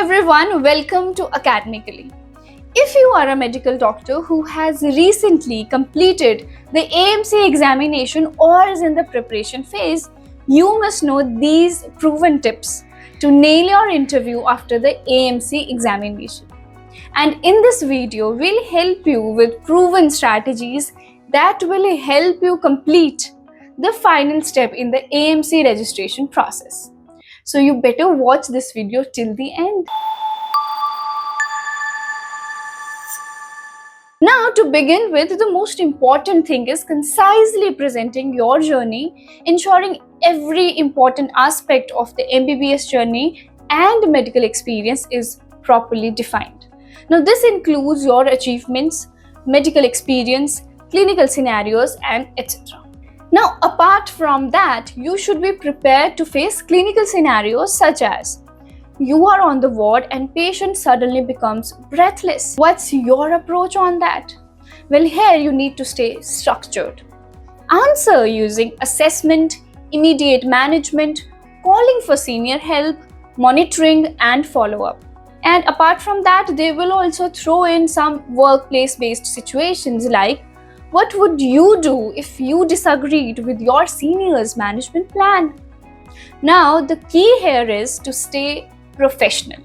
everyone, welcome to Academically. If you are a medical doctor who has recently completed the AMC examination or is in the preparation phase, you must know these proven tips to nail your interview after the AMC examination. And in this video, we'll help you with proven strategies that will help you complete the final step in the AMC registration process. So you better watch this video till the end. Now, to begin with, the most important thing is concisely presenting your journey, ensuring every important aspect of the MBBS journey and medical experience is properly defined. Now, this includes your achievements, medical experience, clinical scenarios, and etc. Now, apart from that, you should be prepared to face clinical scenarios such as you are on the ward and patient suddenly becomes breathless. What's your approach on that? Well, here you need to stay structured. Answer using assessment, immediate management, calling for senior help, monitoring, and follow-up. And apart from that, they will also throw in some workplace-based situations like what would you do if you disagreed with your senior's management plan? Now, the key here is to stay professional.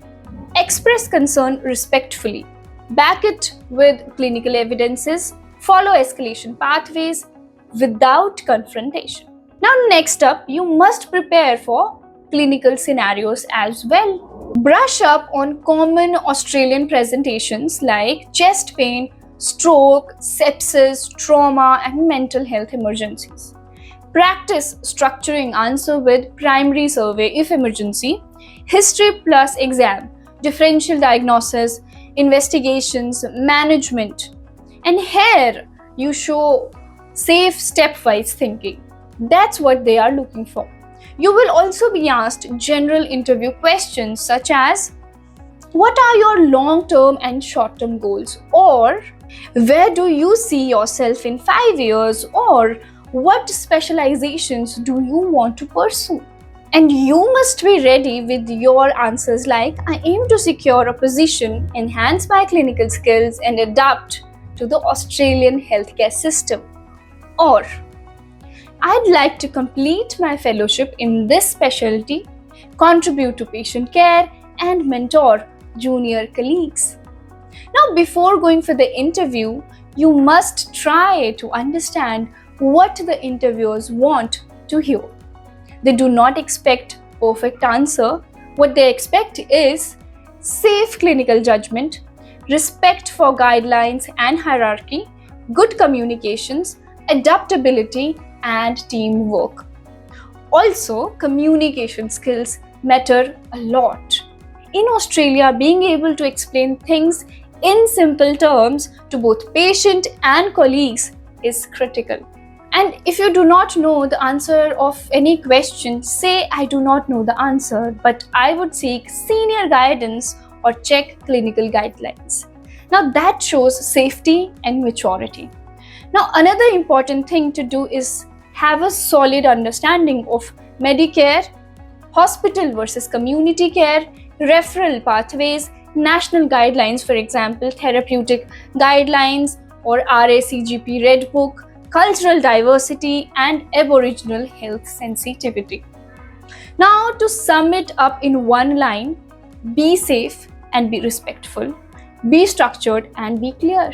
Express concern respectfully. Back it with clinical evidences. Follow escalation pathways without confrontation. Now, next up, you must prepare for clinical scenarios as well. Brush up on common Australian presentations like chest pain, stroke, sepsis, trauma, and mental health emergencies. Practice structuring answer with primary survey if emergency, history plus exam, differential diagnosis, investigations, management. And here you show safe stepwise thinking. That's what they are looking for. You will also be asked general interview questions such as what are your long-term and short-term goals, or where do you see yourself in 5 years, or what specializations do you want to pursue? And you must be ready with your answers like I aim to secure a position, enhance my clinical skills, and adapt to the Australian healthcare system. Or I'd like to complete my fellowship in this specialty, contribute to patient care, and mentor junior colleagues. Now, before going for the interview, you must try to understand what the interviewers want to hear. They do not expect perfect answer. What they expect is safe clinical judgment, respect for guidelines and hierarchy, good communications, adaptability, and teamwork. Also, communication skills matter a lot. In Australia, being able to explain things in simple terms to both patient and colleagues is critical. And if you do not know the answer of any question, say I do not know the answer, but I would seek senior guidance or check clinical guidelines. Now that shows safety and maturity. Now another important thing to do is have a solid understanding of Medicare, hospital versus community care, referral pathways, national guidelines, for example, therapeutic guidelines or RACGP Red Book, cultural diversity, and Aboriginal health sensitivity. Now, to sum it up in one line, be safe and be respectful, be structured and be clear.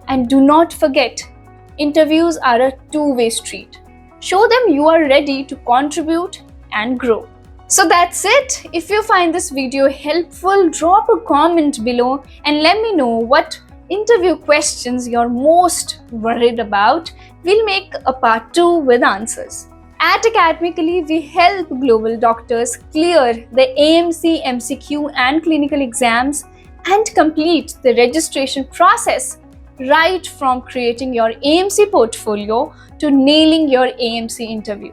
And do not forget, interviews are a two-way street. Show them you are ready to contribute and grow. So that's it. If you find this video helpful, drop a comment below and let me know what interview questions you're most worried about. We'll make a part 2 with answers. At Academically, we help global doctors clear the AMC, MCQ and clinical exams and complete the registration process right from creating your AMC portfolio to nailing your AMC interview.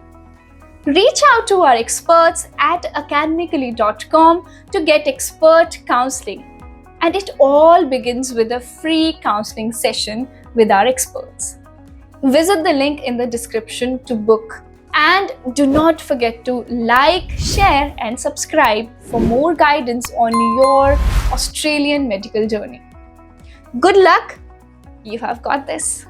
Reach out to our experts at academically.com to get expert counseling. And it all begins with a free counseling session with our experts. Visit the link in the description to book. And do not forget to like, share, and subscribe for more guidance on your Australian medical journey. Good luck! You have got this.